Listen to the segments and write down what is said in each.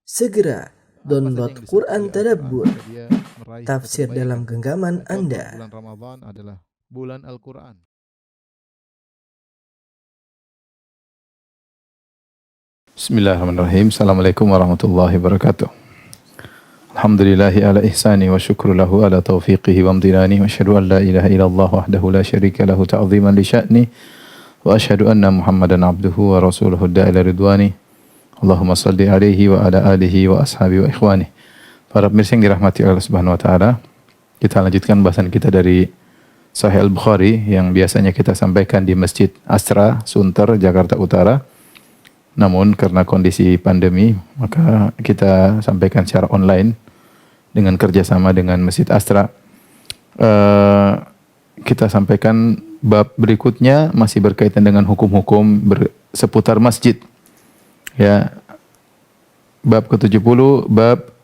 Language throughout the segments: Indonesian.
Segera download Quran Tadabbur, tafsir dalam genggaman Anda. Bulan Ramadan adalah bulan Al-Quran. Bismillahirrahmanirrahim. Assalamualaikum warahmatullahi wabarakatuh. Alhamdulillahi ala ihsani wa syukru lahu ala taufiqihi wa amtinani wa asyhadu an la ilaha illallah wahdahu la syarika lahu ta'ziman li sya'ni wa asyhadu anna Muhammadan abduhu wa rasuluhu da'ila ridwani. Allahumma salli alaihi wa ala alihi wa ashabi wa ikhwani. Para pemirsa yang dirahmati Allah Subhanahu wa taala, kita lanjutkan bahasan kita dari Sahih Al-Bukhari yang biasanya kita sampaikan di Masjid Astra, Sunter, Jakarta Utara. Namun karena kondisi pandemi, maka kita sampaikan secara online dengan kerjasama dengan Masjid Astra. Kita sampaikan bab berikutnya masih berkaitan dengan hukum-hukum seputar masjid. Ya, bab ke-70, bab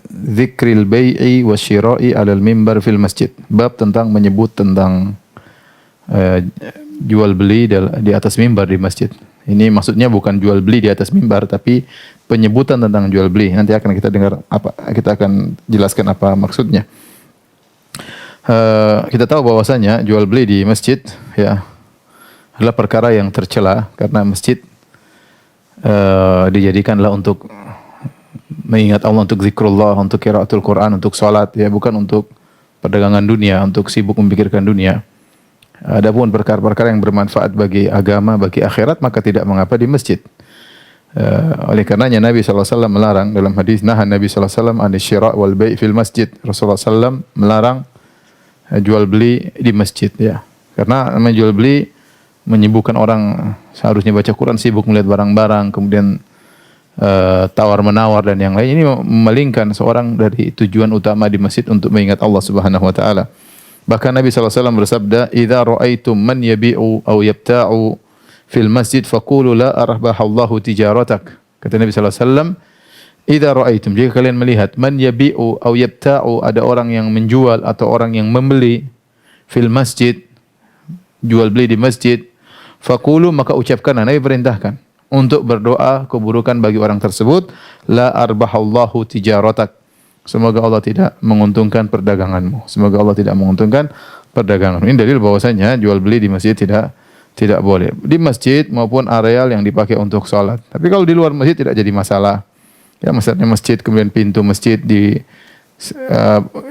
zikril bai'i wasyira'i 'alal mimbar fil masjid. Bab tentang menyebut tentang jual beli di atas mimbar di masjid. Ini maksudnya bukan jual beli di atas mimbar, tapi penyebutan tentang jual beli. Nanti akan kita dengar kita akan jelaskan apa maksudnya. Kita tahu bahwasanya jual beli di masjid ya adalah perkara yang tercela karena masjid dijadikanlah untuk mengingat Allah, untuk zikrullah, untuk qiraatul Quran, untuk salat ya, bukan untuk perdagangan dunia, untuk sibuk memikirkan dunia. Adapun perkara-perkara yang bermanfaat bagi agama, bagi akhirat, maka tidak mengapa di masjid. Oleh karenanya Nabi SAW melarang dalam hadis, nahan Nabi SAW anisyira' wal bai' fil masjid. Rasulullah SAW melarang jual beli di masjid ya. Karena jual beli menyibukkan orang, seharusnya baca Quran sibuk melihat barang-barang, kemudian tawar-menawar dan yang lain. Ini memalingkan seorang dari tujuan utama di masjid untuk mengingat Allah Subhanahu wa taala. Bahkan Nabi SAW bersabda, "Idza ra'aitum man yabi'u aw yabta'u fil masjid faqulu la arbahallahu tijaratak." Kata Nabi SAW, "Idza ra'aitum," jika kalian melihat, man yabi'u aw yabta'u, ada orang yang menjual atau orang yang membeli, fil masjid, jual beli di masjid, faqulu, maka ucapkanlah, Nabi perintahkan untuk berdoa keburukan bagi orang tersebut, la arbahallahu tijaratak. Semoga Allah tidak menguntungkan perdaganganmu. Semoga Allah tidak menguntungkan perdaganganmu. Ini dalil bahwasanya jual beli di masjid tidak boleh. Di masjid maupun areal yang dipakai untuk salat. Tapi kalau di luar masjid tidak jadi masalah. Ya, misalnya masjid kemudian pintu masjid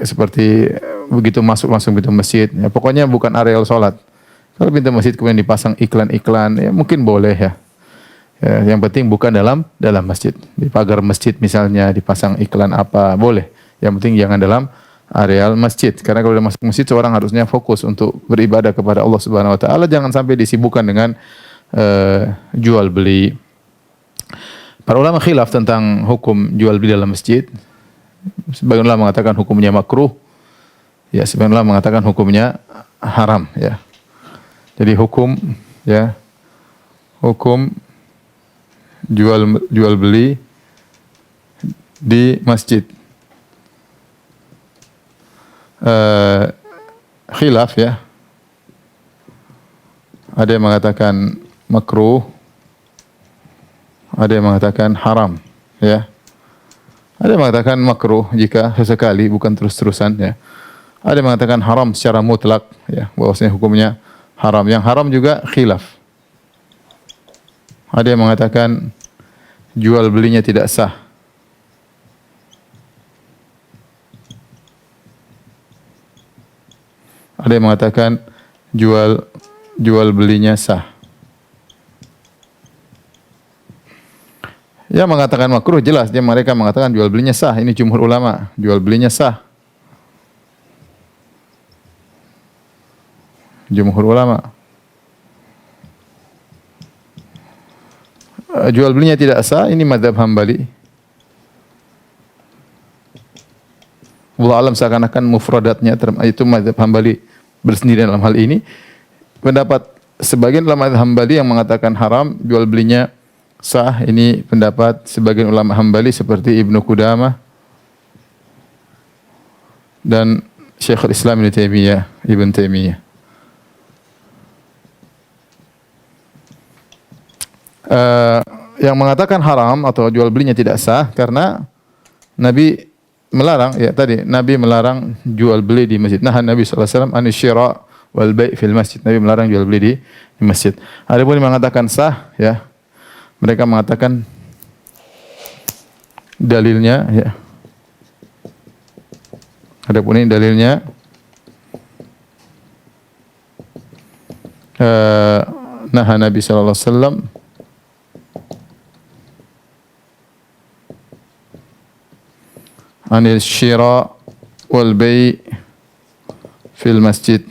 seperti begitu masuk langsung pintu masjid. Ya, pokoknya bukan areal salat. Kalau pintu masjid kemudian dipasang iklan-iklan, ya mungkin boleh ya. Ya, yang penting bukan dalam masjid. Di pagar masjid misalnya dipasang iklan apa, boleh. Yang penting jangan dalam areal masjid. Karena kalau masuk masjid seorang harusnya fokus untuk beribadah kepada Allah Subhanahu wa taala, jangan sampai disibukkan dengan jual beli. Para ulama khilaf tentang hukum jual beli dalam masjid. Sebagian ulama mengatakan hukumnya makruh. Ya, sebagian ulama mengatakan hukumnya haram ya. Jadi hukum jual beli di masjid. Khilaf ya. Ada yang mengatakan makruh, ada yang mengatakan haram ya. Ada yang mengatakan makruh jika sesekali, bukan terus-terusan ya. Ada yang mengatakan haram secara mutlak ya, bahwasanya hukumnya haram. Yang haram juga khilaf. Ada yang mengatakan jual belinya tidak sah. Ada yang mengatakan jual belinya sah. Yang mengatakan makruh jelas, mereka mengatakan jual belinya sah. Ini jumhur ulama, jual belinya sah. Jumhur ulama. Jual belinya tidak sah, ini mazhab Hambali. Wallahu alam, seakan-akan mufradatnya itu mazhab Hambali bersendiri dalam hal ini. Pendapat sebagian ulama Hambali yang mengatakan haram, jual belinya sah, ini pendapat sebagian ulama Hambali seperti Ibnu Qudamah dan Syekhul Islam Ibn Taimiyah. yang mengatakan haram atau jual belinya tidak sah karena Nabi melarang, ya tadi Nabi melarang jual beli di masjid. Nah, Nabi sallallahu alaihi wasallam anisyira wal bai' fil masjid. Nabi melarang jual beli di masjid. Adapun yang mengatakan sah, ya mereka mengatakan dalilnya, ya. Adapun ini dalilnya nah Nabi sallallahu alaihi wasallam anil syira wal bai' fil masjid.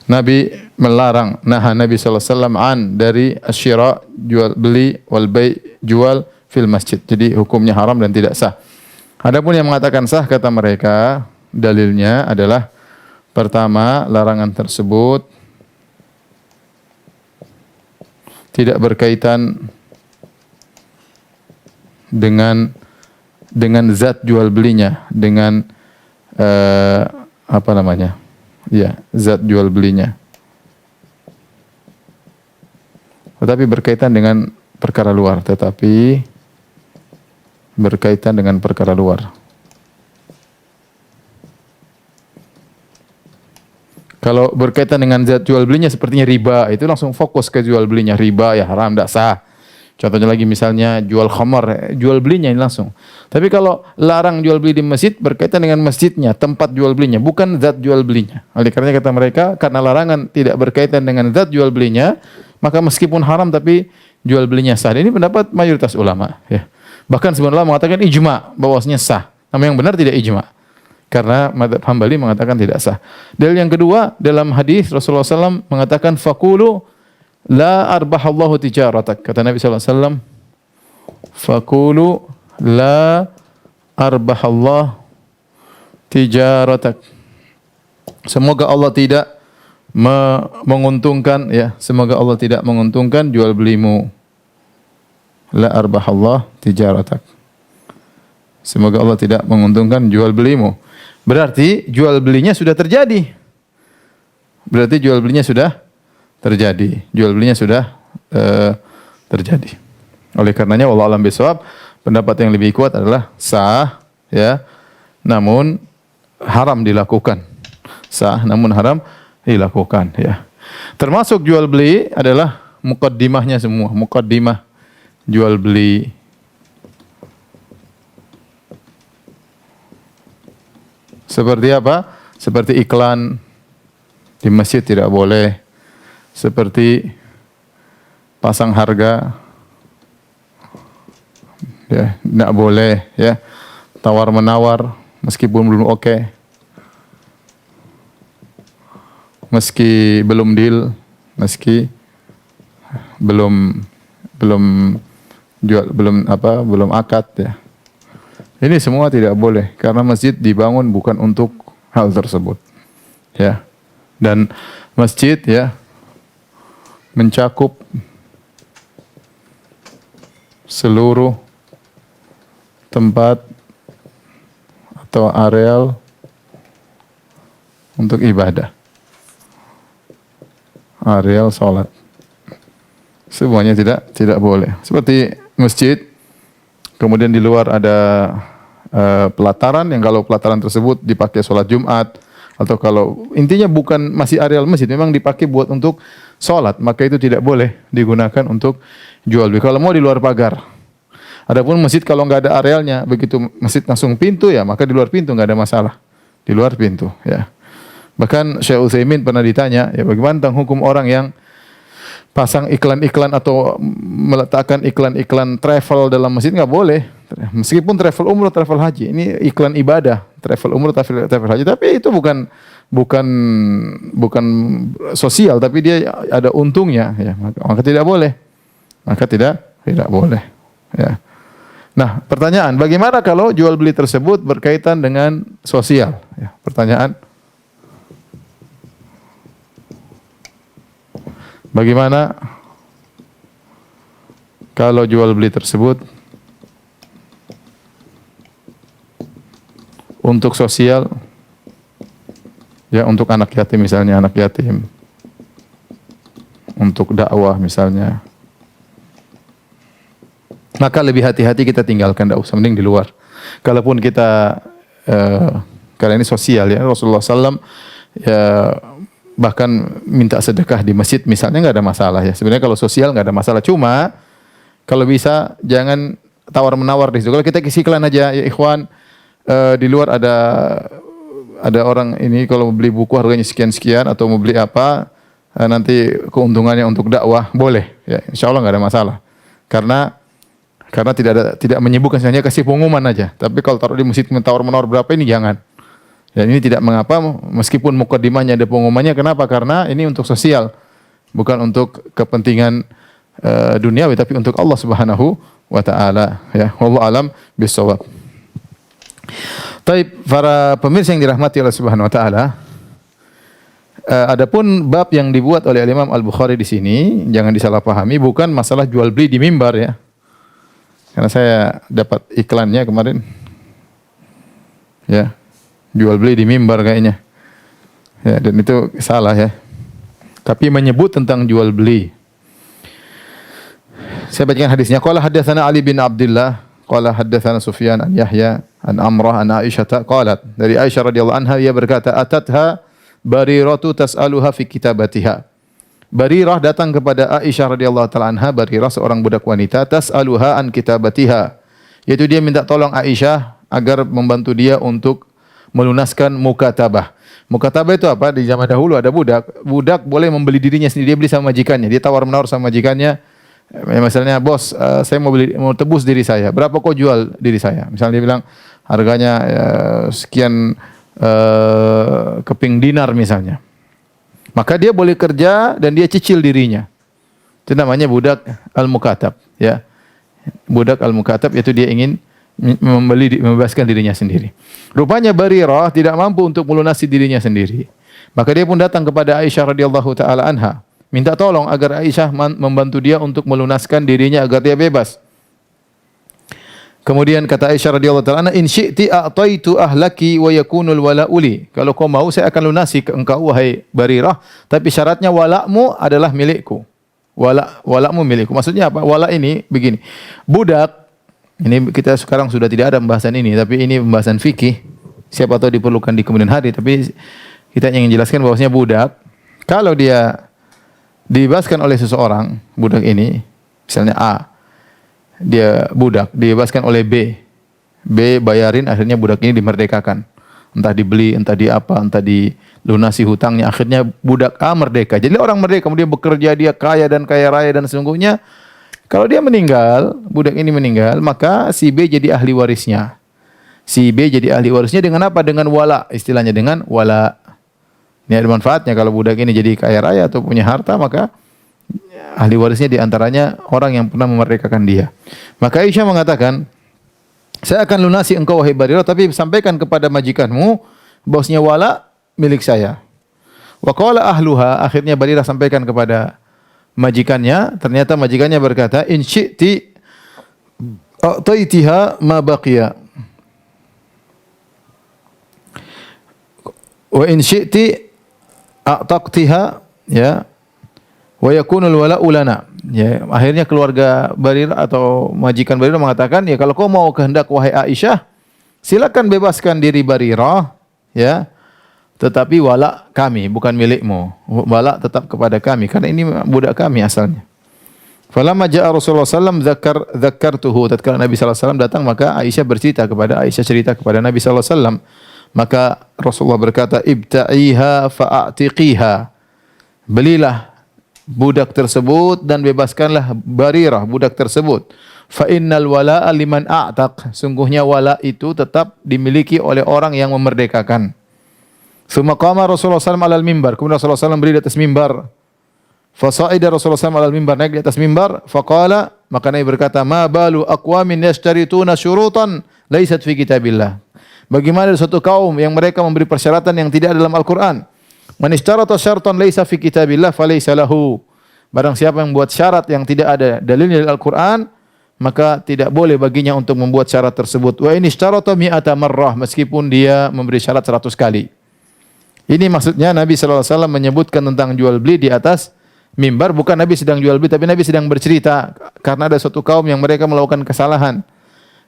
Nabi melarang, Nabi sallallahu alaihi wasallam an dari asyira jual beli wal bai' jual fil masjid. Jadi hukumnya haram dan tidak sah. Adapun yang mengatakan sah kata mereka, dalilnya adalah pertama, larangan tersebut tidak berkaitan dengan zat jual belinya, dengan apa namanya? Ya, zat jual belinya. Tetapi berkaitan dengan perkara luar, Kalau berkaitan dengan zat jual belinya sepertinya riba, itu langsung fokus ke jual belinya. Riba ya haram, tidak sah. Contohnya lagi misalnya jual khamar, jual belinya ini langsung. Tapi kalau larang jual beli di masjid, berkaitan dengan masjidnya, tempat jual belinya, bukan zat jual belinya. Oleh karena kata mereka, karena larangan tidak berkaitan dengan zat jual belinya, maka meskipun haram tapi jual belinya sah. Ini pendapat mayoritas ulama. Ya. Bahkan sebenarnya mengatakan ijma, bahwasanya sah. Namun yang benar tidak ijma. Karena mazhab Hambali mengatakan tidak sah. Dalil yang kedua, dalam hadis Rasulullah SAW mengatakan faqulu la arbahallahu tijaratak. Kata Nabi SAW, faqulu la arbahallahu tijaratak. Semoga Allah tidak menguntungkan, ya, semoga Allah tidak menguntungkan jual belimu. La arbahallahu tijaratak. Semoga Allah tidak menguntungkan jual belimu. Berarti jual belinya sudah terjadi. Jual belinya sudah terjadi. Oleh karenanya wallahu a'lam bishawab, pendapat yang lebih kuat adalah sah, ya. Namun haram dilakukan. Sah namun haram dilakukan, ya. Termasuk jual beli adalah muqaddimahnya semua, muqaddimah jual beli. Seperti apa? Seperti iklan di masjid tidak boleh. Seperti pasang harga, ya, tidak boleh, ya. Tawar menawar meskipun belum oke. Meski belum deal, meski belum jual, belum akad, ya. Ini semua tidak boleh karena masjid dibangun bukan untuk hal tersebut, ya. Dan masjid, ya, mencakup seluruh tempat atau areal untuk ibadah, areal sholat. Semuanya tidak boleh. Seperti masjid, kemudian di luar ada pelataran yang kalau pelataran tersebut dipakai sholat Jumat, atau kalau intinya bukan masih areal masjid, memang dipakai buat untuk sholat, maka itu tidak boleh digunakan untuk jual beli. Kalau mau di luar pagar. Adapun masjid kalau nggak ada arealnya, begitu masjid langsung pintu, ya, maka di luar pintu nggak ada masalah. Di luar pintu, ya. Bahkan Syekh Utsaimin pernah ditanya, ya, bagaimana tentang hukum orang yang pasang iklan-iklan atau meletakkan iklan-iklan travel dalam masjid? Nggak boleh. Meskipun travel umroh, travel haji, ini iklan ibadah, travel umroh, travel haji, tapi itu bukan sosial, tapi dia ada untungnya, ya, maka tidak boleh. Maka tidak boleh, ya. Nah, pertanyaan, bagaimana kalau jual beli tersebut berkaitan dengan sosial? Ya, pertanyaan, bagaimana kalau jual beli tersebut untuk sosial, ya, untuk anak yatim misalnya, anak yatim, untuk dakwah misalnya, maka lebih hati-hati kita tinggalkan, tidak usah, mending di luar. Kalaupun kita karena ini sosial ya, Rasulullah SAW ya, bahkan minta sedekah di masjid misalnya nggak ada masalah ya. Sebenarnya kalau sosial nggak ada masalah. Cuma kalau bisa jangan tawar menawar di situ. Kalau kita isi iklan aja ya ikhwan, di luar ada orang ini kalau mau beli buku harganya sekian-sekian atau mau beli apa nanti keuntungannya untuk dakwah boleh ya, insya Allah nggak ada masalah. Karena tidak menyebutkan, hanya kasih pengumuman aja. Tapi kalau taruh di masjid tawar menawar berapa ini jangan. Dan ini tidak mengapa meskipun mukadimahnya ada pengumumannya. Kenapa? Karena ini untuk sosial, bukan untuk kepentingan duniawi, tapi untuk Allah Subhanahu wa taala ya. Wallahu alam bissawab. Baik, para pemirsa yang dirahmati Allah Subhanahu wa taala, adapun bab yang dibuat oleh Imam Al-Bukhari di sini jangan disalahpahami, bukan masalah jual beli di mimbar ya. Karena saya dapat iklannya kemarin. Ya. Jual beli di mimbar kayaknya. Ya, dan itu salah ya. Tapi menyebut tentang jual beli. Saya bacakan hadisnya. Qala haddatsana Ali bin Abdullah, qala haddatsana Sufyan an Yahya an Amrah an Aisyah qalat. Dari Aisyah radhiyallahu anha ia berkata, atatha Bariratu tas'aluha fi kitabatiha. Barirah datang kepada Aisyah radhiyallahu taala anha, Barirah seorang budak wanita, tas'aluha an kitabatiha. Yaitu dia minta tolong Aisyah agar membantu dia untuk melunaskan mukatabah. Mukatabah itu apa? Di zaman dahulu ada budak boleh membeli dirinya sendiri, dia beli sama majikannya, dia tawar-menawar sama majikannya. Misalnya, bos, saya mau tebus diri saya. Berapa kau jual diri saya? Misalnya dia bilang harganya sekian keping dinar misalnya. Maka dia boleh kerja dan dia cicil dirinya. Itu namanya budak al-mukatab, ya. Budak al-mukatab yaitu dia ingin membebaskan dirinya sendiri. Rupanya Barirah tidak mampu untuk melunasi dirinya sendiri. Maka dia pun datang kepada Aisyah radhiyallahu taala anha, minta tolong agar Aisyah membantu dia untuk melunaskan dirinya agar dia bebas. Kemudian kata Aisyah radhiyallahu taala anha, "In syi'ti a'taitu ahlaki wa yakunul wala'u li." Kalau kau mau saya akan lunasi ke engkau wahai Barirah, tapi syaratnya walakmu adalah milikku. Walakmu milikku. Maksudnya apa? Wala ini begini. Budak ini kita sekarang sudah tidak ada pembahasan ini, tapi ini pembahasan fikih. Siapa tahu diperlukan di kemudian hari, tapi kita ingin jelaskan bahwasanya budak kalau dia dibebaskan oleh seseorang, budak ini misalnya A, dia budak dibebaskan oleh B. B bayarin, akhirnya budak ini dimerdekakan. Entah dibeli, entah di apa, entah dilunasi hutangnya, akhirnya budak A merdeka. Jadi orang merdeka, kemudian bekerja, dia kaya dan kaya raya, dan sesungguhnya kalau dia meninggal, budak ini meninggal, maka si B jadi ahli warisnya. Si B jadi ahli warisnya dengan apa? Dengan wala, istilahnya dengan wala. Ini ada manfaatnya kalau budak ini jadi kaya raya atau punya harta, maka ahli warisnya diantaranya orang yang pernah memerdekakan dia. Maka Aisyah mengatakan, saya akan lunasi engkau wahai Barirah, tapi sampaikan kepada majikanmu bahwasanya wala milik saya. Wa qala ahluha, akhirnya Barirah sampaikan kepada majikannya, ternyata majikannya berkata, in syi'ti a'taitiha ma baqiya wa in syi'ti a'taqtiha ya wa yakunul wala'u lana. Ya, akhirnya keluarga Barirah atau majikan Barirah mengatakan, ya kalau kau mau kehendak wahai Aisyah, silakan bebaskan diri Barirah ya. Tetapi wala kami, bukan milikmu. Wala tetap kepada kami, karena ini budak kami asalnya. Falamma ja'a Rasulullah sallallahu alaihi wasallam dzakkartuhu. Tatkala Nabi sallallahu alaihi wasallam datang, maka Aisyah cerita kepada Nabi sallallahu alaihi wasallam. Maka Rasulullah berkata, ibta'iha fa'atiqiha. Belilah budak tersebut dan bebaskanlah Barirah, budak tersebut. Fa innal wala'a liman a'taq. Sungguhnya wala itu tetap dimiliki oleh orang yang memerdekakan. Tsumma qama Rasulullah SAW alal mimbar. Kemudian Rasulullah SAW berdiri di atas mimbar. Fasa'ida Rasulullah SAW alal mimbar, naik di atas mimbar. Faqala, maka Nabi berkata, ma balu aqwamin yashtarituna syurutan laysat fi kitabillah. Bagaimana suatu kaum yang mereka memberi persyaratan yang tidak ada dalam Al-Quran. Man ishtarata syartan laysa fi kitabillah falaysa lahu. Barang siapa yang buat syarat yang tidak ada dalilnya dari Al-Quran, maka tidak boleh baginya untuk membuat syarat tersebut. Wa in ishtarata mi'ata marrah, meskipun dia memberi syarat 100 kali. Ini maksudnya Nabi sallallahu alaihi wasallam menyebutkan tentang jual beli di atas mimbar bukan Nabi sedang jual beli, tapi Nabi sedang bercerita karena ada suatu kaum yang mereka melakukan kesalahan.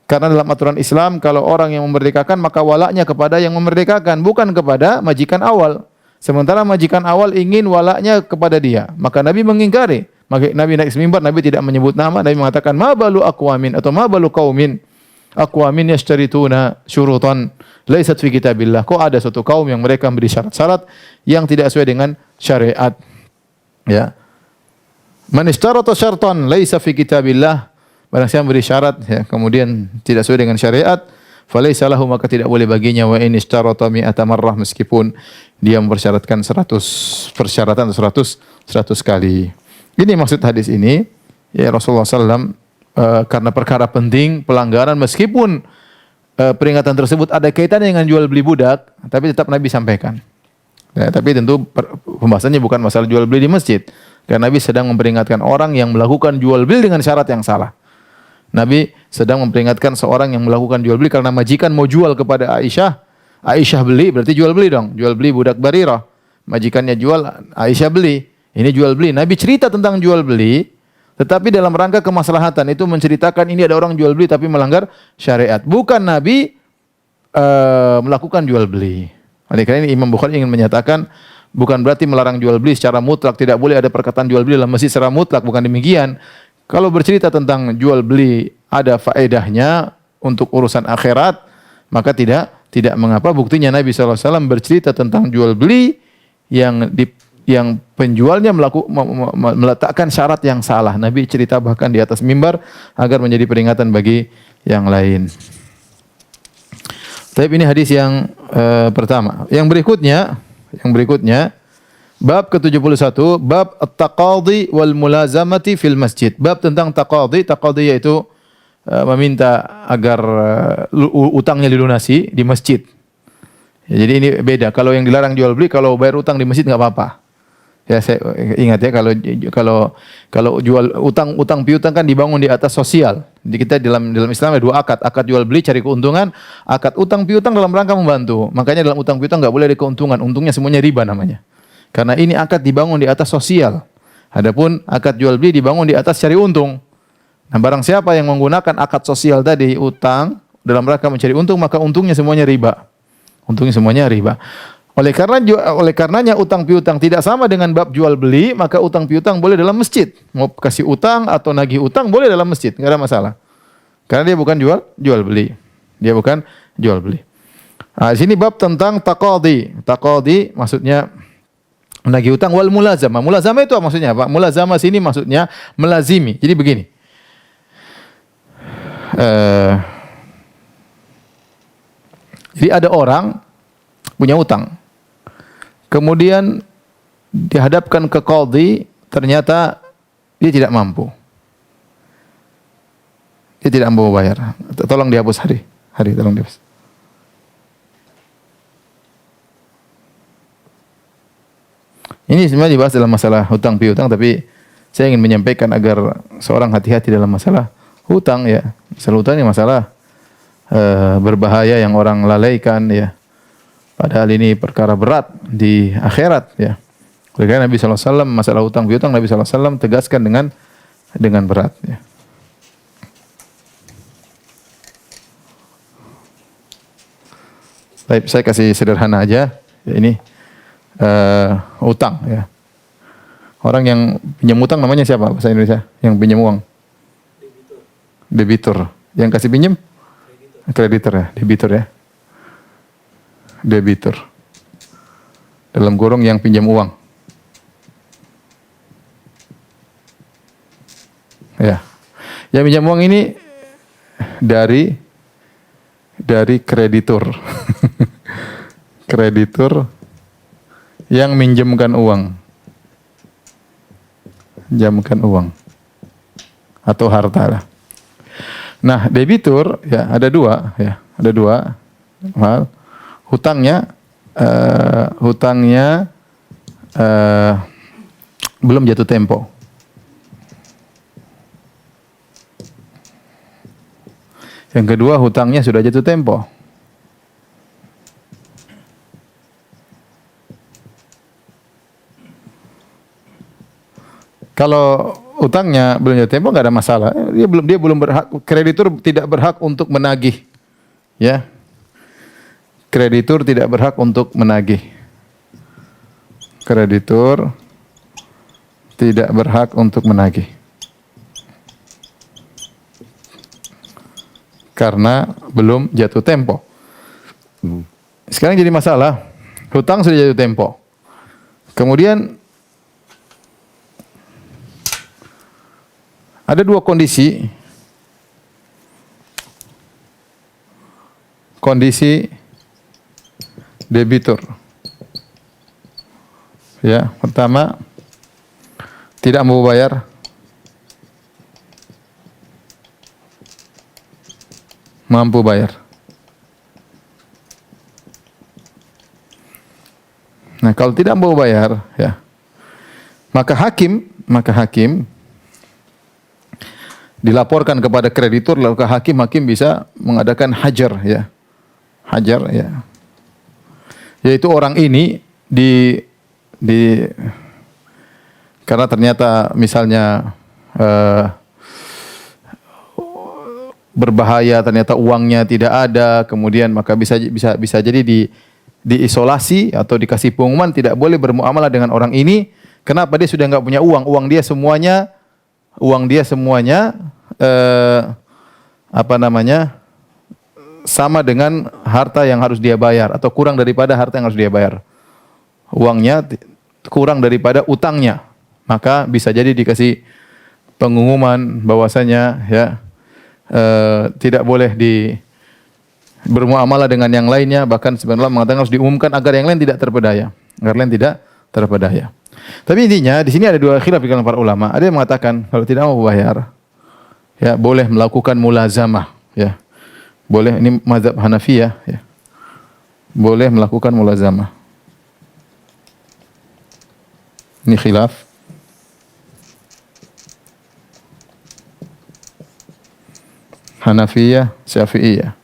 Karena dalam aturan Islam kalau orang yang memerdekakan maka walaknya kepada yang memerdekakan, bukan kepada majikan awal. Sementara majikan awal ingin walaknya kepada dia, maka Nabi mengingkari. Maka Nabi naik mimbar, Nabi tidak menyebut nama, Nabi mengatakan ma balu aqwamin atau ma balu qaumin aqwamin yashtarituna syurutan laisat fi kitabillah. Kok ada suatu kaum yang mereka memberi syarat-syarat yang tidak sesuai dengan syariat. Ya. Man ishtarata syartan laisa fi kitabillah. Barang siapa memberi syarat ya, kemudian tidak sesuai dengan syariat, falaisa lahu, maka tidak boleh baginya. Wa in ishtarata mi'ata marrah, meskipun dia mempersyaratkan 100 persyaratan 100 kali. Ini maksud hadis ini. Ya Rasulullah SAW karena perkara penting pelanggaran, meskipun peringatan tersebut ada kaitannya dengan jual beli budak, tapi tetap Nabi sampaikan. Ya, tapi tentu pembahasannya bukan masalah jual beli di masjid. Karena Nabi sedang memperingatkan orang yang melakukan jual beli dengan syarat yang salah. Nabi sedang memperingatkan seorang yang melakukan jual beli karena majikan mau jual kepada Aisyah. Aisyah beli, berarti jual beli dong. Jual beli budak Barirah. Majikannya jual, Aisyah beli. Ini jual beli. Nabi cerita tentang jual beli, tetapi dalam rangka kemaslahatan, itu menceritakan ini ada orang jual beli tapi melanggar syariat. Bukan Nabi melakukan jual beli. Oleh karena ini Imam Bukhari ingin menyatakan bukan berarti melarang jual beli secara mutlak, tidak boleh ada perkataan jual beli dalam masjid secara mutlak, bukan demikian. Kalau bercerita tentang jual beli ada faedahnya untuk urusan akhirat, maka tidak mengapa. Buktinya Nabi SAW bercerita tentang jual beli yang penjualnya meletakkan syarat yang salah. Nabi cerita bahkan di atas mimbar agar menjadi peringatan bagi yang lain. Tapi ini hadis yang pertama. Yang berikutnya bab ke-71, bab at-taqadhi wal mulazamati fil masjid. Bab tentang taqadhi. Taqadhi yaitu meminta agar utangnya dilunasi di masjid. Ya, jadi ini beda. Kalau yang dilarang jual beli, kalau bayar utang di masjid enggak apa-apa. Ya, saya ingat ya, kalau jual utang piutang kan dibangun di atas sosial. Jadi kita dalam Islam ada dua akad. Akad jual beli cari keuntungan, akad utang piutang dalam rangka membantu. Makanya dalam utang piutang enggak boleh ada keuntungan. Untungnya semuanya riba namanya. Karena ini akad dibangun di atas sosial. Adapun akad jual beli dibangun di atas cari untung. Nah, barang siapa yang menggunakan akad sosial tadi, utang dalam rangka mencari untung, maka untungnya semuanya riba. Untungnya semuanya riba. Oleh karenanya utang piutang tidak sama dengan bab jual beli, maka utang piutang boleh dalam masjid. Mau kasih utang atau nagih utang boleh dalam masjid, enggak ada masalah. Karena dia bukan jual beli. Dia bukan jual beli. Nah, di sini bab tentang taqadhi. Taqadhi maksudnya menagih utang, wal mulazamah. Mulazamah itu apa maksudnya, Pak? Mulazamah sini maksudnya melazimi. Jadi begini. Jadi ada orang punya utang. Kemudian dihadapkan ke qadhi, ternyata dia tidak mampu. Dia tidak mampu bayar. Tolong dihapus hari, tolong dihapus. Ini sebenarnya dibahas dalam masalah hutang piutang, tapi saya ingin menyampaikan agar seorang hati-hati dalam masalah hutang ya. Masalah hutang ini masalah berbahaya yang orang lalaikan ya. Padahal ini perkara berat di akhirat ya. Oleh karena Nabi SAW masalah hutang piutang, Nabi SAW tegaskan dengan berat ya. Baik, saya kasih sederhana aja ya, ini utang ya. Orang yang pinjam utang namanya siapa bahasa Indonesia? Yang pinjam uang? Debitur. Yang kasih pinjam? Kreditor ya, debitur ya. Debitur. Dalam kurung yang pinjam uang. Ya. Yang pinjam uang ini dari kreditur. Kreditur yang minjemkan uang. Minjamkan uang. Atau harta lah. Nah, debitur ya ada dua ya, ada dua hal. Hutangnya belum jatuh tempo. Yang kedua, hutangnya sudah jatuh tempo. Kalau utangnya belum jatuh tempo nggak ada masalah. Dia belum berhak, kreditur tidak berhak untuk menagih. Ya. Kreditur tidak berhak untuk menagih. Kreditur tidak berhak untuk menagih. Karena belum jatuh tempo. Sekarang jadi masalah, hutang sudah jatuh tempo. Kemudian ada dua kondisi. Kondisi debitur. Ya, pertama tidak mau bayar. Mampu bayar. Nah, kalau tidak mau bayar, ya, maka hakim dilaporkan kepada kreditur, lalu ke hakim bisa mengadakan hajar, ya, hajar, ya, yaitu orang ini karena ternyata misalnya berbahaya, ternyata uangnya tidak ada, kemudian maka bisa jadi diisolasi atau dikasih pengumuman tidak boleh bermuamalah dengan orang ini. Kenapa? Dia sudah nggak punya uang, uang dia semuanya sama dengan harta yang harus dia bayar atau kurang daripada harta yang harus dia bayar. Uangnya kurang daripada utangnya, maka bisa jadi dikasih pengumuman bahwasanya, ya, tidak boleh bermuamalah dengan yang lainnya, bahkan sebenarnya mengatakan harus diumumkan agar yang lain tidak terpedaya. Tapi intinya di sini ada dua khilaf di kalangan para ulama. Ada yang mengatakan kalau tidak mau bayar, ya, boleh melakukan mulazamah, ya. Boleh, ini mazhab Hanafiyah, ya. Boleh melakukan mulazamah. Ini khilaf. Hanafiyah, Syafi'iyah.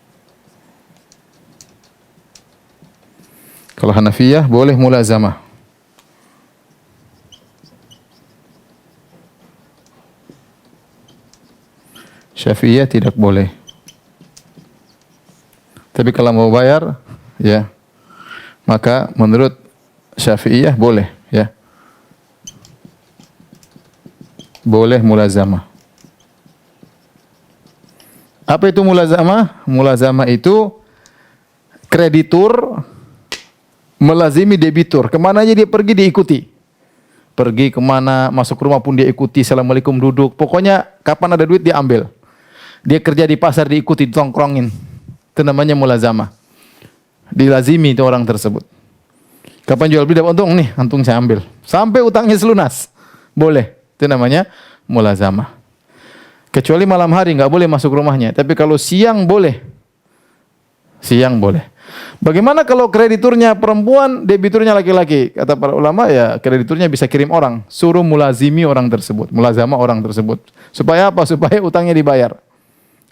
Kalau Hanafiyah boleh mulazamah. Syafi'iyah tidak boleh. Tapi kalau mau bayar, ya, maka menurut Syafi'iyah boleh, ya. Boleh mulazamah. Apa itu mulazamah? Mulazamah itu kreditur melazimi debitur. Kemana aja dia pergi diikuti. Pergi kemana, masuk rumah pun dia ikuti. Assalamualaikum, duduk. Pokoknya kapan ada duit dia ambil. Dia kerja di pasar diikuti, ditongkrongin. Itu namanya mulazamah. Dilazimi itu orang tersebut. Kapan jual beli dapat untung, nih, untung saya ambil. Sampai utangnya selunas. Boleh. Itu namanya mulazamah. Kecuali malam hari nggak boleh masuk rumahnya. Tapi kalau siang boleh. Siang boleh. Bagaimana kalau krediturnya perempuan, debiturnya laki-laki? Kata para ulama, ya, krediturnya bisa kirim orang. Suruh mulazimi orang tersebut. Mulazamah orang tersebut. Supaya apa? Supaya utangnya dibayar.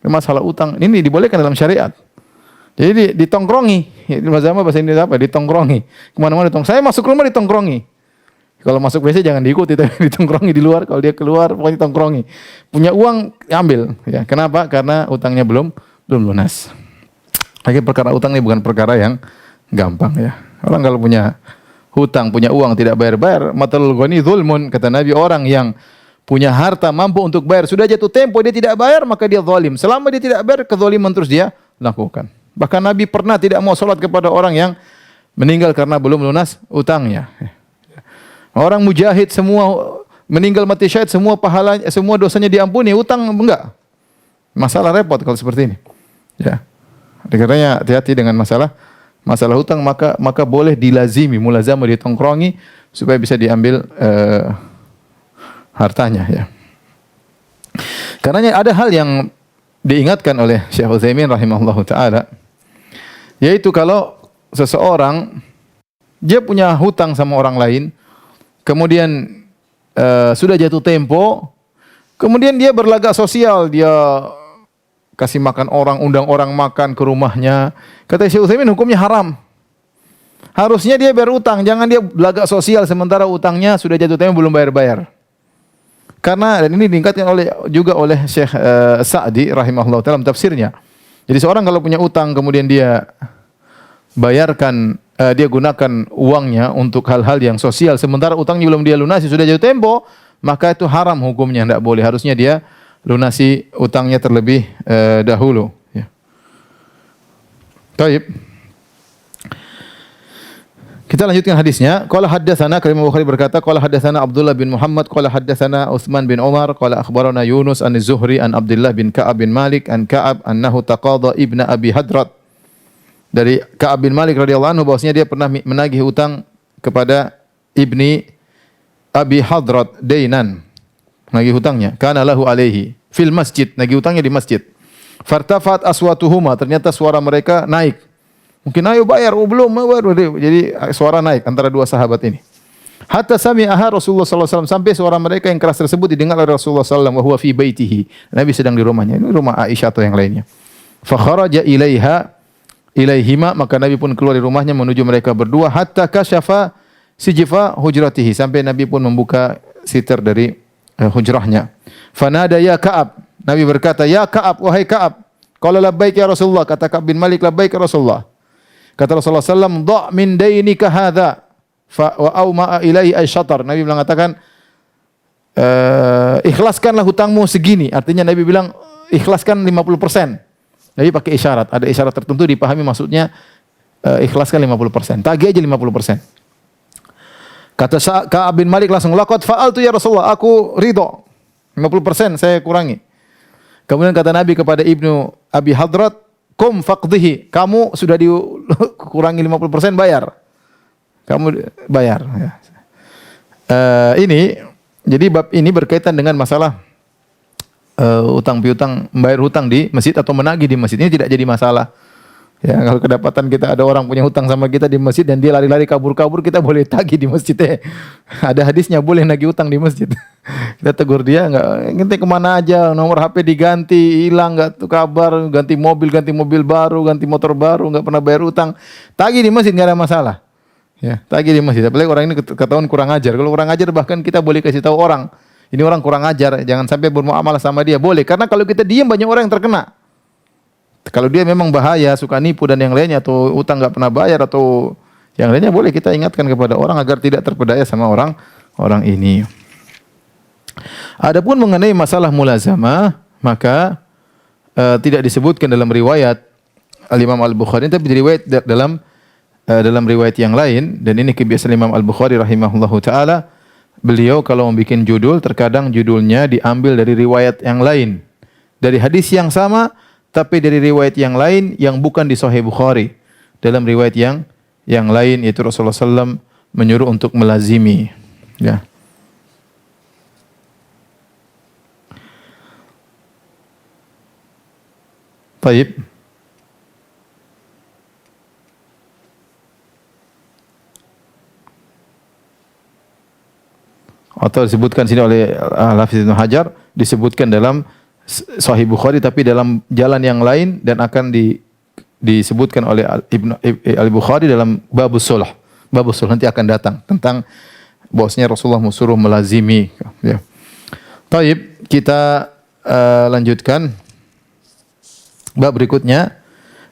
Masalah utang ini dibolehkan dalam syariat. Jadi ditongkrongi. Mulazamah bahasa Indonesia apa? Ditongkrongi. Kemana-mana ditongkrongi. Saya masuk rumah ditongkrongi. Kalau masuk WC jangan diikuti, tapi ditongkrongi di luar. Kalau dia keluar, pokoknya tongkrongi. Punya uang, ambil. Ya, kenapa? Karena utangnya belum lunas. Lagi perkara utang ini bukan perkara yang gampang, ya. Orang kalau punya hutang, punya uang tidak bayar-bayar, matalul ghani zulmun, kata Nabi. Orang yang punya harta mampu untuk bayar, sudah jatuh tempo dia tidak bayar, maka dia zalim. Selama dia tidak bayar, kezaliman terus dia lakukan. Bahkan Nabi pernah tidak mau salat kepada orang yang meninggal karena belum lunas utangnya. Orang mujahid semua meninggal mati syahid, semua pahalanya, semua dosanya diampuni, utang enggak. Masalah repot kalau seperti ini. Ya. Karena hati-hati dengan masalah hutang, maka boleh dilazimi, mulazamah, ditongkrongi supaya bisa diambil hartanya, ya. Karena ada hal yang diingatkan oleh Syekh Utsaimin rahimahullahu taala, yaitu kalau seseorang dia punya hutang sama orang lain, kemudian sudah jatuh tempo, kemudian dia berlagak sosial, dia kasih makan orang, undang orang makan ke rumahnya. Kata Syekh Utsaimin, hukumnya haram. Harusnya dia bayar utang, jangan dia berlagak sosial sementara utangnya sudah jatuh tempo belum bayar-bayar. Karena dan ini diingatkan juga oleh Syekh Sa'di rahimahullah dalam tafsirnya. Jadi seorang kalau punya utang kemudian dia bayarkan, dia gunakan uangnya untuk hal-hal yang sosial sementara utangnya belum dia lunasi sudah jatuh tempo, maka itu haram hukumnya, tidak boleh. Harusnya dia lunasi utangnya terlebih dahulu. Ya. Baik. Kita lanjutkan hadisnya. Qala haddatsana Imam Bukhari berkata, qala haddatsana Abdullah bin Muhammad, qala haddatsana Utsman bin Umar, qala akhbarana Yunus an Zuhri an Abdullah bin Ka'ab bin Malik an Ka'ab annahu taqadha ibna Abi Hadrat. Dari Ka'ab bin Malik radhiyallahu anhu bahwasanya dia pernah menagih hutang kepada ibni Abi Hadrat dainan. Nagih hutangnya. Kana lahu alaihi fil masjid, nagih hutangnya di masjid. Fartafat aswatuhuma, ternyata suara mereka naik. Mungkin ayo bayar, belum baru. Jadi suara naik antara dua sahabat ini. Hatta sami'aha Rasulullah sallallahu alaihi wasallam, sampai suara mereka yang keras tersebut didengar oleh Rasulullah sallallahu alaihi wasallam wa huwa fi baitihi. Nabi sedang di rumahnya. Ini rumah Aisyah atau yang lainnya. Fa kharaja ilaihima, maka Nabi pun keluar dari rumahnya menuju mereka berdua hatta kasyafa sijfa hujratihi, sampai Nabi pun membuka sitir dari hujrahnya. Fanada ya Ka'ab. Nabi berkata, "Ya Ka'ab, wahai Ka'ab." Qala labbaik ya Rasulullah, kata Ka'ab bin Malik, labbaik ya Rasulullah. Kata Rasulullah sallallahu alaihi wasallam, "Dha' min dainika hadza fa wa auma ilaihi asyatar." Nabi mengatakan, ikhlaskanlah hutangmu segini. Artinya Nabi bilang ikhlaskan 50%. Nabi pakai isyarat, ada isyarat tertentu dipahami maksudnya ikhlaskan 50%. Tagih aja 50%. Kata Ka'ab bin Malik langsung, "Laqad fa'altu ya Rasulullah." Aku ridho. 50% saya kurangi. Kemudian kata Nabi kepada Ibnu Abi Hadrat, "Kum faqdihi." Kamu sudah dikurangi 50%, bayar. Kamu bayar. Ya. Jadi bab ini berkaitan dengan masalah utang piutang, membayar hutang di masjid atau menagih di masjid. Ini tidak jadi masalah. Ya, kalau kedapatan kita ada orang punya hutang sama kita di masjid dan dia lari-lari kabur-kabur, kita boleh tagih di masjid. Ada hadisnya boleh nagih hutang di masjid. Kita tegur dia, enggak kemana aja, nomor HP diganti, hilang enggak tuh kabar, ganti mobil baru, ganti motor baru, enggak pernah bayar hutang. Tagih di masjid enggak ada masalah. Ya, tagih di masjid. Apalagi orang ini ketahuan kurang ajar. Kalau kurang ajar bahkan kita boleh kasih tahu orang, ini orang kurang ajar, jangan sampai bermuamalah sama dia. Boleh, karena kalau kita diam banyak orang yang terkena. Kalau dia memang bahaya, suka nipu dan yang lainnya, atau utang enggak pernah bayar atau yang lainnya, boleh kita ingatkan kepada orang agar tidak terpedaya sama orang ini. Adapun mengenai masalah mulazamah, maka tidak disebutkan dalam riwayat Al-Imam Al-Bukhari, tapi diriwayat dalam riwayat yang lain, dan ini kebiasaan Imam Al-Bukhari rahimahullahu taala. Beliau kalau membuat judul, terkadang judulnya diambil dari riwayat yang lain, dari hadis yang sama tapi dari riwayat yang lain yang bukan di Sahih Bukhari. Dalam riwayat yang lain, yaitu Rasulullah SAW menyuruh untuk melazimi. Ya. Baik. Atau disebutkan sini oleh Al-Hafiz Ibnu Hajar, disebutkan dalam Sahih Bukhari tapi dalam jalan yang lain, dan akan disebutkan oleh Al-Bukhari dalam Babus Sulh. Babus Sulh nanti akan datang tentang bahwasanya Rasulullah suruh melazimi. Ya. Baik, kita lanjutkan bab berikutnya.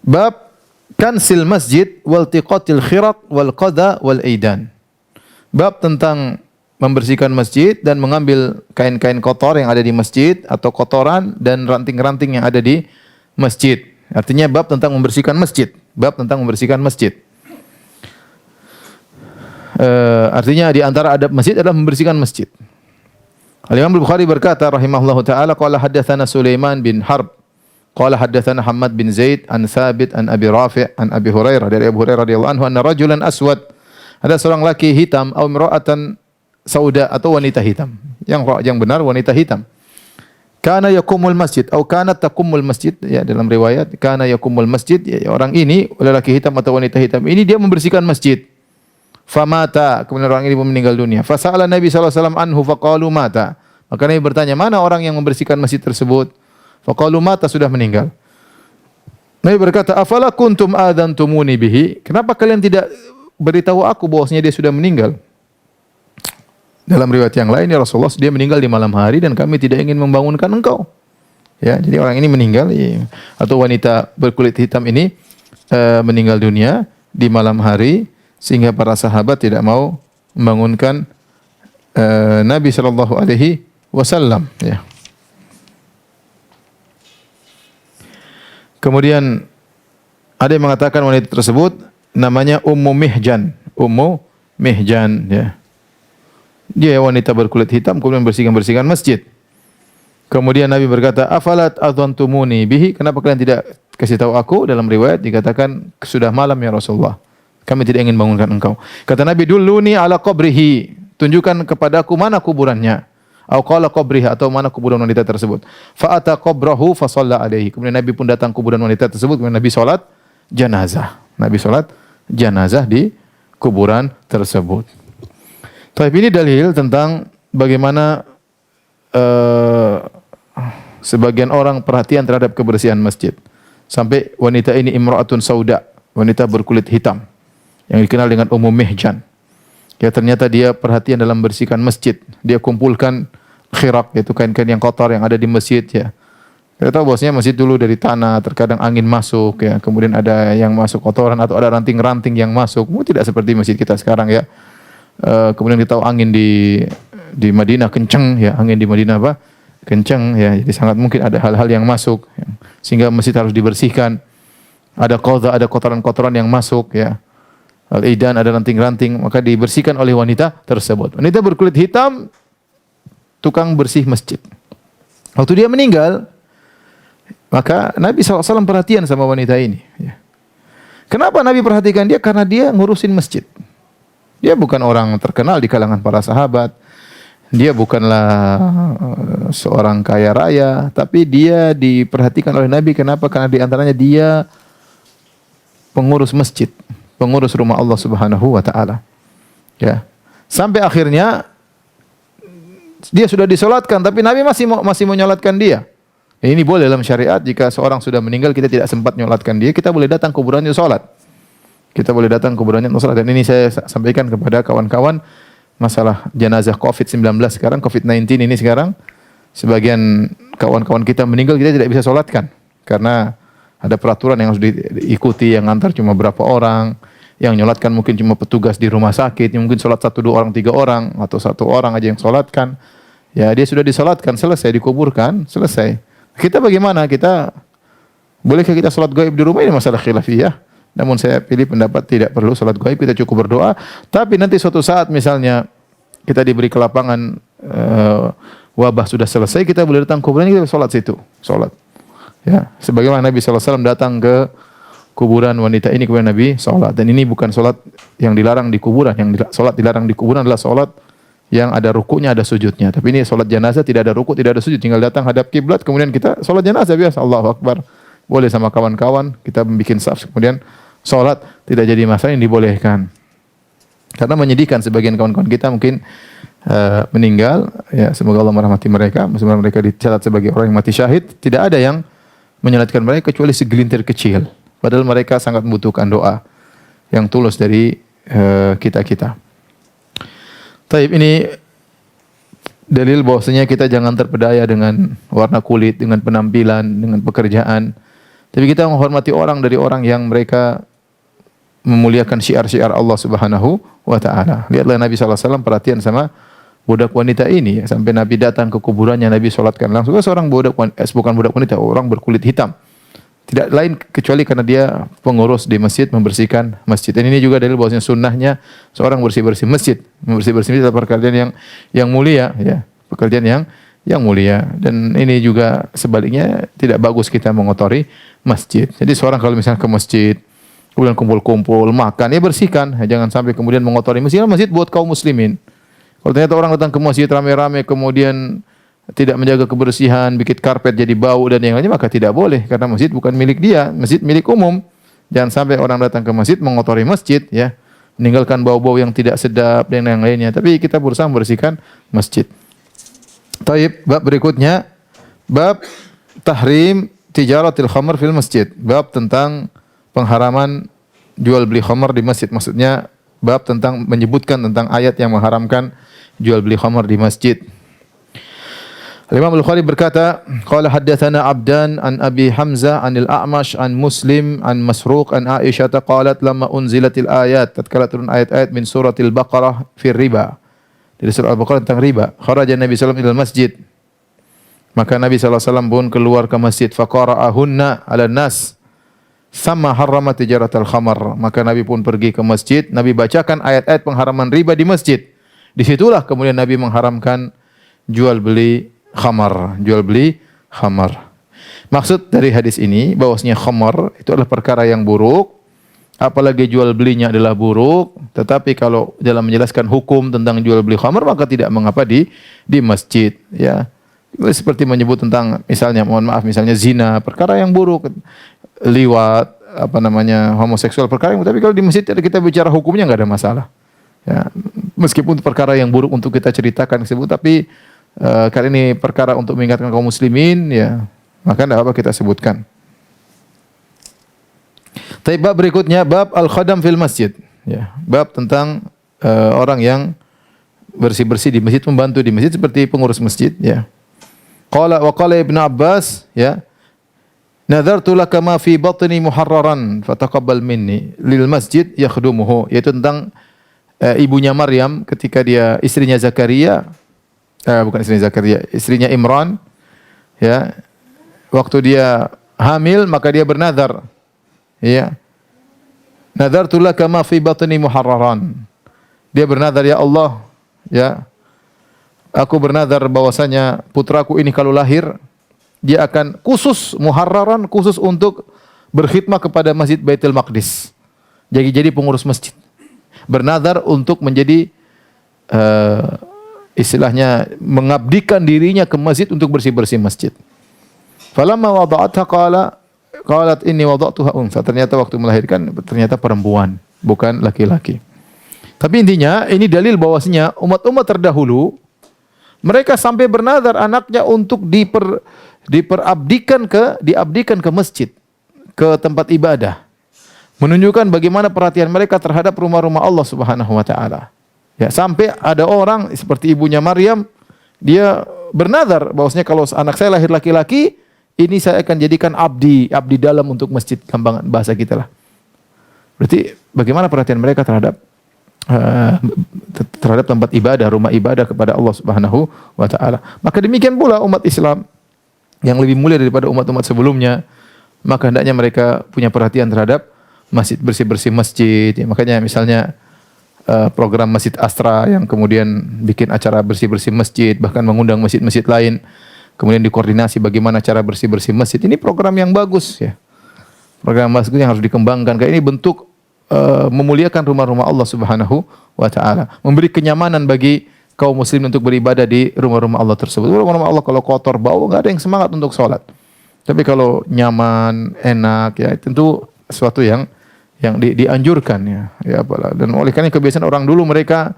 Bab kansil masjid wal tiqatil khirat wal qada wal aidan. Bab tentang membersihkan masjid dan mengambil kain-kain kotor yang ada di masjid atau kotoran dan ranting-ranting yang ada di masjid. Artinya bab tentang membersihkan masjid. Bab tentang membersihkan masjid. Artinya di antara adab masjid adalah membersihkan masjid. Al-Imam Al-Bukhari berkata rahimahullahu taala, qala haddatsana Sulaiman bin Harb, qala haddatsana Hammad bin Zaid an Thabit an Abi Rafi' an Abi Hurairah, dari Abu Hurairah radhiyallahu anhu, anna rajulan aswad, ada seorang laki hitam, atau imra'atan sauda, atau wanita hitam. Yang benar wanita hitam. Kana yakumul masjid atau kanat takumul masjid, ya, dalam riwayat kana yakumul masjid, ya, orang ini lelaki hitam atau wanita hitam ini dia membersihkan masjid. Famata, kemudian orang ini meninggal dunia. Fasa'ala Nabi sallallahu alaihi wasallam anhu faqalu mata. Maka Nabi bertanya, mana orang yang membersihkan masjid tersebut? Faqalu mata, sudah meninggal. Nabi berkata, afala kuntum adantumuni bihi? Kenapa kalian tidak beritahu aku bahwasanya dia sudah meninggal? Dalam riwayat yang lain, ya Rasulullah, dia meninggal di malam hari dan kami tidak ingin membangunkan engkau. Ya, jadi orang ini meninggal, ya, atau wanita berkulit hitam ini meninggal dunia di malam hari sehingga para sahabat tidak mau membangunkan Nabi sallallahu alaihi wasallam, ya. Kemudian ada yang mengatakan wanita tersebut namanya Ummu Mihjan, Ummu Mihjan, ya. Dia wanita berkulit hitam kemudian bersihkan masjid. Kemudian Nabi berkata, "Afalat adhantumuni bihi?" Kenapa kalian tidak kasih tahu aku? Dalam riwayat dikatakan sudah malam ya Rasulullah. Kami tidak ingin bangunkan engkau. Kata Nabi, "Dulluni ala qabrihi." Tunjukkan kepadaku mana kuburannya. Au qala qabriha, atau mana kuburan wanita tersebut. Fa ata qabrahu fa shalla alaihi. Kemudian Nabi pun datang kuburan wanita tersebut, kemudian Nabi salat jenazah. Nabi salat jenazah di kuburan tersebut. Tapi ini dalil tentang bagaimana sebagian orang perhatian terhadap kebersihan masjid. Sampai wanita ini imra'atun sauda, wanita berkulit hitam yang dikenal dengan Ummu Mihjan. Ya, ternyata dia perhatian dalam bersihkan masjid. Dia kumpulkan khirak, yaitu kain-kain yang kotor yang ada di masjid, ya. Kita tahu bahwasanya masjid dulu dari tanah, terkadang angin masuk, ya. Kemudian ada yang masuk kotoran atau ada ranting-ranting yang masuk. Tidak seperti masjid kita sekarang, ya. Kemudian kita tahu angin di Madinah kencang, ya, angin di Madinah apa? Kencang, ya. Jadi sangat mungkin ada hal-hal yang masuk, ya, sehingga masjid harus dibersihkan. Ada qadha, ada kotoran-kotoran yang masuk, ya. Al-idan, ada ranting-ranting, maka dibersihkan oleh wanita tersebut. Wanita berkulit hitam, tukang bersih masjid. Waktu dia meninggal, maka Nabi SAW perhatian sama wanita ini, ya. Kenapa Nabi perhatikan dia? Karena dia ngurusin masjid. Dia bukan orang terkenal di kalangan para sahabat. Dia bukanlah seorang kaya raya, tapi dia diperhatikan oleh Nabi. Kenapa? Karena di antaranya dia pengurus masjid, pengurus rumah Allah Subhanahu wa taala. Ya. Sampai akhirnya dia sudah disolatkan, tapi Nabi masih menyolatkan dia. Ini boleh dalam syariat, jika seorang sudah meninggal kita tidak sempat menyolatkan dia, kita boleh datang kuburannya salat. Kita boleh datang kuburannya untuk salat. Dan ini saya sampaikan kepada kawan-kawan masalah jenazah COVID-19 sekarang, COVID-19 ini sekarang, sebagian kawan-kawan kita meninggal kita tidak bisa solatkan karena ada peraturan yang harus diikuti, yang antar cuma berapa orang, yang nyolatkan mungkin cuma petugas di rumah sakit, yang mungkin solat 1, 2 orang, 3 orang, atau 1 orang aja yang solatkan. Ya, dia sudah disolatkan, selesai, dikuburkan, selesai. Kita bagaimana? Bolehkah kita solat gaib di rumah? Ini masalah khilafiyah. Namun saya pilih pendapat tidak perlu solat gaib, kita cukup berdoa. Tapi nanti suatu saat misalnya kita diberi kelapangan, wabah sudah selesai, kita boleh datang kuburan, kita solat situ, solat. Ya, sebagaimana Nabi SAW datang ke kuburan wanita ini, kemudian Nabi solat. Dan ini bukan solat yang dilarang di kuburan. Yang solat dilarang di kuburan adalah solat yang ada rukuknya, ada sujudnya. Tapi ini solat jenazah tidak ada rukuk, tidak ada sujud, tinggal datang hadap kiblat, kemudian kita solat jenazah biasa, Allahu Akbar. Boleh sama kawan-kawan, kita membuat saf, kemudian solat, tidak jadi masalah, yang dibolehkan. Karena menyedihkan sebagian kawan-kawan kita mungkin meninggal, ya, semoga Allah merahmati mereka, semoga mereka dicatat sebagai orang yang mati syahid. Tidak ada yang menyolatkan mereka kecuali segelintir kecil. Padahal mereka sangat membutuhkan doa yang tulus dari kita-kita. Taib, ini dalil bahwasanya kita jangan terpedaya dengan warna kulit, dengan penampilan, dengan pekerjaan. Tapi kita menghormati orang dari orang yang mereka memuliakan syiar-syiar Allah Subhanahu wa taala. Lihatlah Nabi sallallahu alaihi wasallam perhatian sama budak wanita ini, ya. Sampai Nabi datang ke kuburannya, Nabi salatkan langsung. Seorang bukan budak wanita, orang berkulit hitam. Tidak lain kecuali karena dia pengurus di masjid, membersihkan masjid. Dan ini juga dalil bahwasanya sunnahnya seorang bersih-bersih masjid. Membersih-bersih masjid adalah pekerjaan yang mulia, ya. Pekerjaan yang mulia. Dan ini juga sebaliknya tidak bagus kita mengotori masjid. Jadi seorang kalau misalnya ke masjid, kemudian kumpul-kumpul, makan, ya bersihkan. Jangan sampai kemudian mengotori masjid. Masjid buat kaum muslimin. Kalau ternyata orang datang ke masjid rame-rame, kemudian tidak menjaga kebersihan, bikin karpet jadi bau dan yang lainnya, maka tidak boleh. Karena masjid bukan milik dia, masjid milik umum. Jangan sampai orang datang ke masjid mengotori masjid, ya. Meninggalkan bau-bau yang tidak sedap dan yang lainnya. Tapi kita berusaha membersihkan masjid. Taib, bab berikutnya, bab tahrim tijaratil khamr fil masjid. Bab tentang pengharaman jual beli khamr di masjid. Maksudnya bab tentang menyebutkan tentang ayat yang mengharamkan jual beli khamar di masjid. Imam Al-Bukhari berkata, qala haddatsana Abdan an Abi Hamzah anil A'mash an Muslim an Masruq an Aisyah qalat lamma unzilatil ayat, tatkala turun ayat-ayat min suratil Baqarah fi riba. Dari surah Al-Baqarah tentang riba. Kharaja Nabi sallallahu alaihi wasallam ila masjid. Maka Nabi sallallahu alaihi wasallam pun keluar ke masjid, faqara'ahunna 'ala nas. Sama harrama tijaratal khamar. Maka Nabi pun pergi ke masjid, Nabi bacakan ayat-ayat pengharaman riba di masjid. Disitulah kemudian Nabi mengharamkan jual beli khamar, jual beli khamar. Maksud dari hadis ini bahwasanya khamar itu adalah perkara yang buruk, apalagi jual belinya adalah buruk. Tetapi kalau dalam menjelaskan hukum tentang jual beli khamar maka tidak mengapa di masjid, ya. Seperti menyebut tentang misalnya, mohon maaf, misalnya zina, perkara yang buruk, liwat, homoseksual, perkara yang, tapi kalau di masjid kita bicara hukumnya nggak ada masalah. Ya, meskipun perkara yang buruk untuk kita ceritakan disebut, tapi kali ini perkara untuk mengingatkan kaum muslimin, ya, maka tidak apa kita sebutkan. Tapi bab berikutnya, bab al-khadam fil masjid, ya, bab tentang orang yang bersih-bersih di masjid, membantu di masjid seperti pengurus masjid, ya. Qala Ibnu Abbas, ya, nadartu laka ma fi batni muharraran fataqabbal minni lil masjid yakhdumuhu, yaitu tentang ibunya Maryam ketika dia istrinya Zakaria, bukan istrinya Zakaria, istrinya Imran, ya, waktu dia hamil maka dia bernazar, ya, nadartu laka ma fi batni muharraran, dia bernazar, ya Allah, ya, aku bernazar bahwasanya putraku ini kalau lahir dia akan khusus muharraran, khusus untuk berkhidmah kepada Masjid Baitul Maqdis, jadi pengurus masjid, bernazar untuk menjadi istilahnya mengabdikan dirinya ke masjid untuk bersih-bersih masjid. Falamma wada'atha qalat inni wada'tuha unsa. Ternyata waktu melahirkan ternyata perempuan, bukan laki-laki. Tapi intinya ini dalil bahwasanya umat-umat terdahulu mereka sampai bernazar anaknya untuk diabdikan ke masjid, ke tempat ibadah. Menunjukkan bagaimana perhatian mereka terhadap rumah-rumah Allah Subhanahu wa taala. Ya, sampai ada orang seperti ibunya Maryam, dia bernazar bahwasanya kalau anak saya lahir laki-laki, ini saya akan jadikan abdi dalam untuk masjid, gampangan bahasa kita lah. Berarti bagaimana perhatian mereka terhadap tempat ibadah, rumah ibadah kepada Allah Subhanahu wa taala. Maka demikian pula umat Islam yang lebih mulia daripada umat-umat sebelumnya, maka hendaknya mereka punya perhatian terhadap masjid, bersih-bersih masjid. Ya, makanya misalnya program Masjid Astra yang kemudian bikin acara bersih-bersih masjid, bahkan mengundang masjid-masjid lain, kemudian dikoordinasi bagaimana cara bersih-bersih masjid. Ini program yang bagus, ya. Program bagus yang harus dikembangkan. Kayak ini bentuk memuliakan rumah-rumah Allah Subhanahu wa taala, memberi kenyamanan bagi kaum muslim untuk beribadah di rumah-rumah Allah tersebut. Rumah-rumah Allah kalau kotor, bau, enggak ada yang semangat untuk sholat. Tapi kalau nyaman, enak, ya tentu sesuatu yang dianjurkan, ya apalah. Dan oleh karena kebiasaan orang dulu, mereka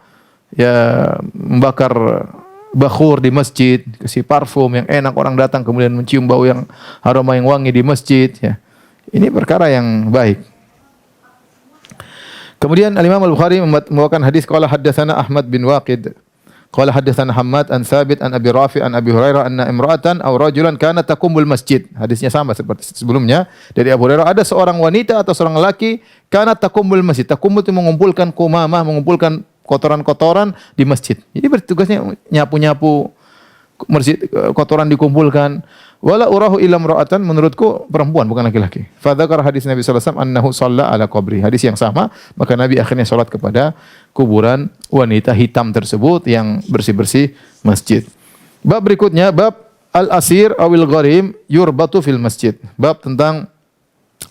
ya membakar bakhur di masjid, kasih parfum yang enak, orang datang kemudian mencium bau yang aroma yang wangi di masjid, ya. Ini perkara yang baik. Kemudian Al-Imam Al-Bukhari membawakan hadis, qala haddatsana Ahmad bin Waqid qala haddatsana Hammad an Thabit an Abi Rafi an Abi Hurairah anna imra'atan aw rajulan kana taqumul masjid. Hadisnya sama seperti sebelumnya dari Abu Hurairah, ada seorang wanita atau seorang lelaki kana taqumul masjid. Taqum itu mengumpulkan kumamah, mengumpulkan kotoran-kotoran di masjid. Jadi bertugasnya nyapu-nyapu masjid, kotoran dikumpulkan. Wala urahu illa imra'atan, menurutku perempuan bukan laki-laki. Fa dzakara hadis Nabi sallallahu alaihi wasallam annahu shalla ala qabri. Hadis yang sama, maka Nabi akhirnya salat kepada kuburan wanita hitam tersebut yang bersih-bersih masjid. Bab berikutnya, bab al-asir awil gharim yurbatu fil masjid. Bab tentang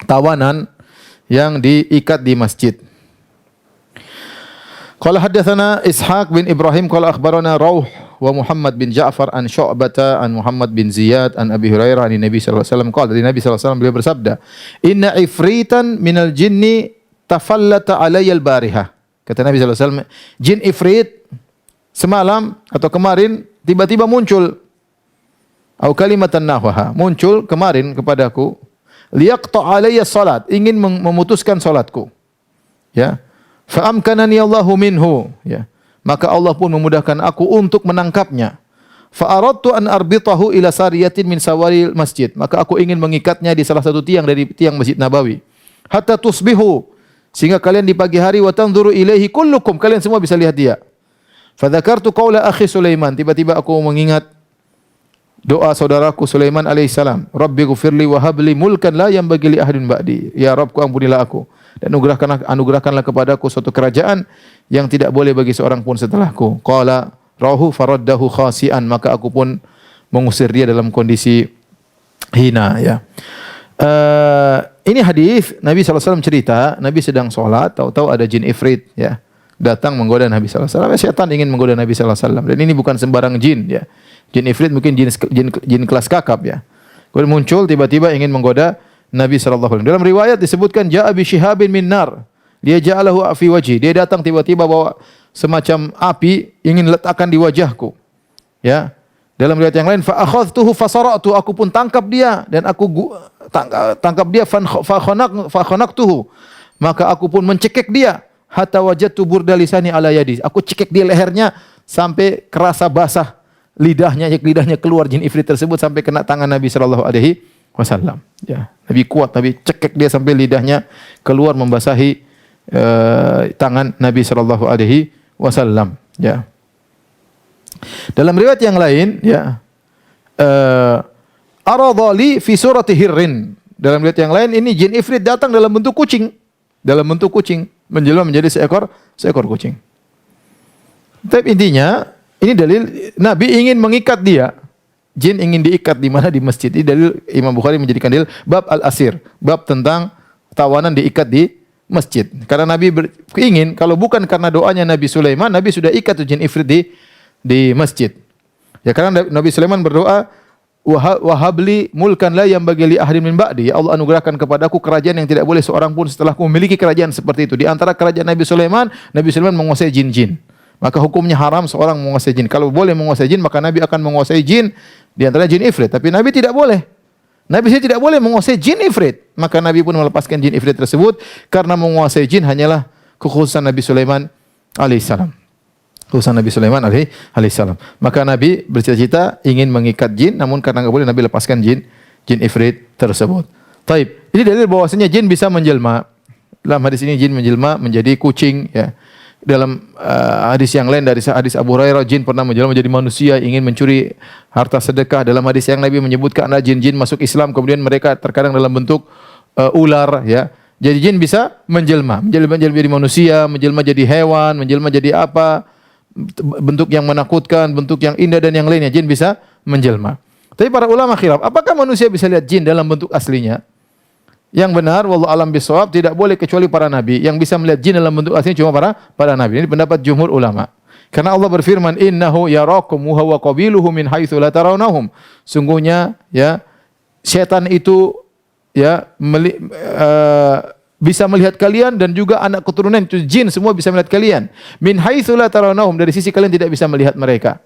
tawanan yang diikat di masjid. Qala haddatsana Ishaq bin Ibrahim qala akhbarana Rauh wa Muhammad bin Ja'far an Syu'bah an Muhammad bin Ziyad an Abi Hurairah an Nabi sallallahu alaihi wasallam qala, dari Nabi sallallahu alaihi wasallam beliau bersabda, inna ifritan minal jinni tafallata alayya al-barihah. Kata Nabi sallallahu alaihi wasallam, jin ifrit semalam atau kemarin tiba-tiba muncul, atau kalimatan nahwaha, muncul kemarin kepadaku, liyaqta alayya salat, ingin memutuskan salatku, ya. Fa amkanani Allahu minhu, ya. maka Allah pun memudahkan aku untuk menangkapnya. Fa aradtu an arbitahu ila sariyatin min sawaril masjid, maka aku ingin mengikatnya di salah satu tiang dari tiang Masjid Nabawi. Hatta tusbihu, sehingga kalian di pagi hari wa tanzuru ilaihi kullukum, kalian semua bisa lihat dia. Fa dzakartu qaula akhi Sulaiman, tiba-tiba aku mengingat doa saudaraku Sulaiman alaihissalam. Rabbighfirli wa habli mulkan la yanbaghi li ahadin ba'di. Ya Rabbku, ampunilah aku dan anugerahkanlah kepadaku suatu kerajaan yang tidak boleh bagi seorang pun setelahku. Qala rahu faraddahu khasian, maka aku pun mengusir dia dalam kondisi hina, ya. Ini hadis Nabi SAW cerita, Nabi sedang sholat, tahu-tahu ada jin ifrit, ya, datang menggoda Nabi SAW. Syaitan ingin menggoda Nabi SAW, dan ini bukan sembarang jin, ya. Jin ifrit mungkin jin kelas kakap, ya. Kemudian muncul tiba-tiba ingin menggoda Nabi SAW. Dalam riwayat disebutkan ja'a bi shihabin min nar, dia ja'alahu fi wajhi, dia datang tiba-tiba bawa semacam api ingin letakkan di wajahku, ya. Dalam riwayat yang lain fa akhadhtuhu fasara'tu, aku pun tangkap dia dan aku tangkap dia fa khanaqtuhu, maka aku pun mencekik dia hatta wajadtu burda lisani ala yadi, aku cekik dia lehernya sampai kerasa basah lidahnya keluar jin ifrit tersebut sampai kena tangan Nabi sallallahu alaihi wasallam, ya. Nabi kuat, Nabi cekik dia sampai lidahnya keluar membasahi tangan Nabi sallallahu alaihi wasallam, ya. Dalam riwayat yang lain, ya, aradali fi surati hirrin. Dalam riwayat yang lain ini jin ifrit datang dalam bentuk kucing, menjelma menjadi seekor kucing. Tapi intinya ini dalil Nabi ingin mengikat dia. Jin ingin diikat di mana? Di masjid. Ini dalil Imam Bukhari menjadikan dalil bab al-asir, bab tentang tawanan diikat di masjid. Karena Nabi ingin, kalau bukan karena doanya Nabi Sulaiman, Nabi sudah ikat jin ifrit di masjid. Ya, karena Nabi Sulaiman berdoa, wahabli mulkan la yanbaghi li ahadin min ba'di. Ya Allah, anugerahkan kepadaku kerajaan yang tidak boleh seorang pun setelahku memiliki kerajaan seperti itu. Di antara kerajaan Nabi Sulaiman menguasai jin-jin. Maka hukumnya haram seorang menguasai jin. Kalau boleh menguasai jin, maka Nabi akan menguasai jin, di antara jin ifrit. Tapi Nabi tidak boleh. Nabi tidak boleh menguasai jin ifrit. Maka Nabi pun melepaskan jin ifrit tersebut karena menguasai jin hanyalah kekhususan Nabi Sulaiman alaihissalam. Kekhususan Nabi Sulaiman alaihissalam. Maka Nabi bercita-cita ingin mengikat jin, namun karena enggak boleh Nabi lepaskan jin ifrit tersebut. Taib. Ini dalil bahwasanya jin bisa menjelma. Dalam hadis ini jin menjelma menjadi kucing, ya. Dalam hadis yang lain dari hadis Abu Hurairah, jin pernah menjelma menjadi manusia ingin mencuri harta sedekah. Dalam hadis yang Nabi menyebutkan ada jin-jin masuk Islam, kemudian mereka terkadang dalam bentuk ular, ya. Jadi jin bisa menjelma jadi manusia, menjelma jadi hewan, menjelma jadi apa, bentuk yang menakutkan, bentuk yang indah dan yang lainnya, jin bisa menjelma. Tapi para ulama khilaf, apakah manusia bisa lihat jin dalam bentuk aslinya? Yang benar, wallahu alam bisawab, tidak boleh kecuali para nabi. Yang bisa melihat jin dalam bentuk aslinya cuma para nabi. Ini pendapat jumhur ulama. Karena Allah berfirman, innahu yarakum wa huwa qabiluhu min haitsu la tarawnahum. Sungguhnya, ya, setan itu, ya, bisa melihat kalian, dan juga anak keturunan itu jin semua bisa melihat kalian. Min haitsu la tarawnahum, dari sisi kalian tidak bisa melihat mereka.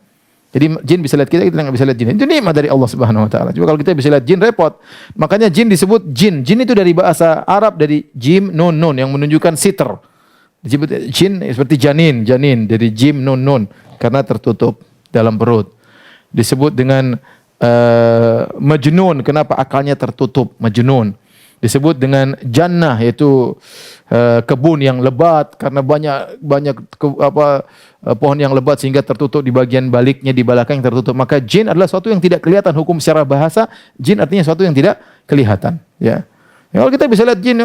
Jadi jin bisa lihat kita enggak bisa lihat jin. Itu nikmat dari Allah Subhanahu wa taala. Coba kalau kita bisa lihat jin repot. Makanya jin disebut jin. Jin itu dari bahasa Arab, dari jim nun nun yang menunjukkan siter. Disebut jin seperti janin dari jim nun nun karena tertutup dalam perut. Disebut dengan majnun, kenapa akalnya tertutup, majnun. Disebut dengan jannah, yaitu kebun yang lebat karena banyak pohon yang lebat sehingga tertutup di bagian baliknya, di belakang yang tertutup. Maka jin adalah sesuatu yang tidak kelihatan. Hukum secara bahasa jin artinya sesuatu yang tidak kelihatan, ya. Kalau kita bisa lihat jin,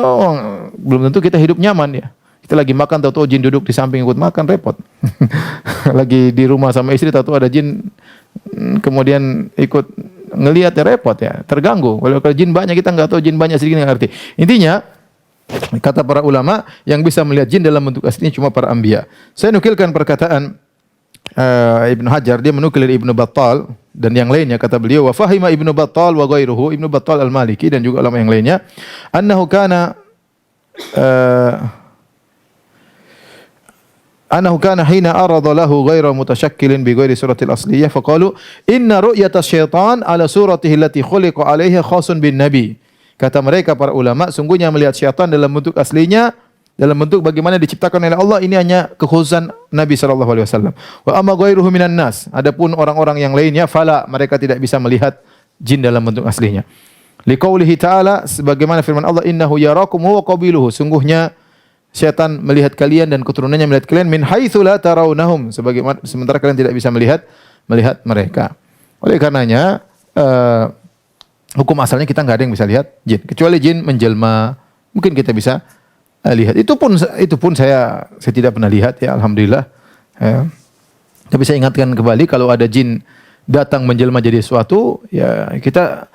belum tentu kita hidup nyaman, ya. Kita lagi makan, tahu-tahu jin duduk di samping ikut makan, repot. Lagi di rumah sama istri, tahu-tahu ada jin kemudian ikut ngelihat, ya repot, ya, terganggu. Kalau jin banyak kita nggak tahu jin banyak sedikit nggak ngerti. Intinya kata para ulama yang bisa melihat jin dalam bentuk aslinya cuma para anbiya. Saya nukilkan perkataan Ibnu Hajar, dia menukil dari Ibnu Battal dan yang lainnya, kata beliau, wa fahima Ibnu Battal wa ghairuhu, Ibnu Battal Al-Maliki dan juga ulama yang lainnya, annahu kana hina arada lahu ghaira mutashakkilin bi ghairi suratil asliyah faqalu inna ru'yata syaitan ala suratihi allati khuliqa 'alaiha khasun bin nabi. Kata mereka para ulama, sungguhnya melihat syaitan dalam bentuk aslinya dalam bentuk bagaimana diciptakan oleh Allah, ini hanya kekhususan Nabi sallallahu alaihi wasallam. Wa amma ghairuhu minan nas, adapun orang-orang yang lainnya fala, mereka tidak bisa melihat jin dalam bentuk aslinya. Liqaulihi ta'ala, sebagaimana firman Allah, innahu yarakum huwa qabiluhu, sungguhnya syaitan melihat kalian dan keturunannya melihat kalian min haitsu la tarawnahum, sebagaimana sementara kalian tidak bisa melihat mereka. Oleh karenanya hukum asalnya kita enggak ada yang bisa lihat jin, kecuali jin menjelma, mungkin kita bisa lihat. Itu pun saya tidak pernah lihat ya, alhamdulillah. Tapi saya ingatkan kembali, kalau ada jin datang menjelma jadi sesuatu, ya kita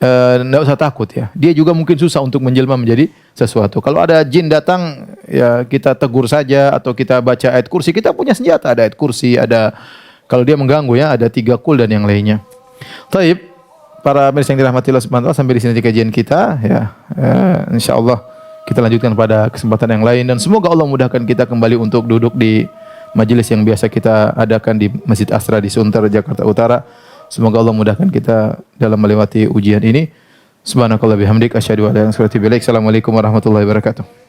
tidak usah takut ya. Dia juga mungkin susah untuk menjelma menjadi sesuatu. Kalau ada jin datang, ya kita tegur saja atau kita baca ayat kursi. Kita punya senjata, ada ayat kursi, ada, kalau dia mengganggu ya, ada 3 kul dan yang lainnya. Taib, para pemirsa yang dirahmati Allah Subhanahu wa taala, sampai di sini kajian kita ya. Insyaallah kita lanjutkan pada kesempatan yang lain, dan semoga Allah mudahkan kita kembali untuk duduk di majelis yang biasa kita adakan di Masjid Asra di Sunter, Jakarta Utara. Semoga Allah mudahkan kita dalam melewati ujian ini. Subhanakallah bihamdik asyhadu an la ilaha illa anta astaghfiruka wa atubu ilaik. Assalamualaikum warahmatullahi wabarakatuh.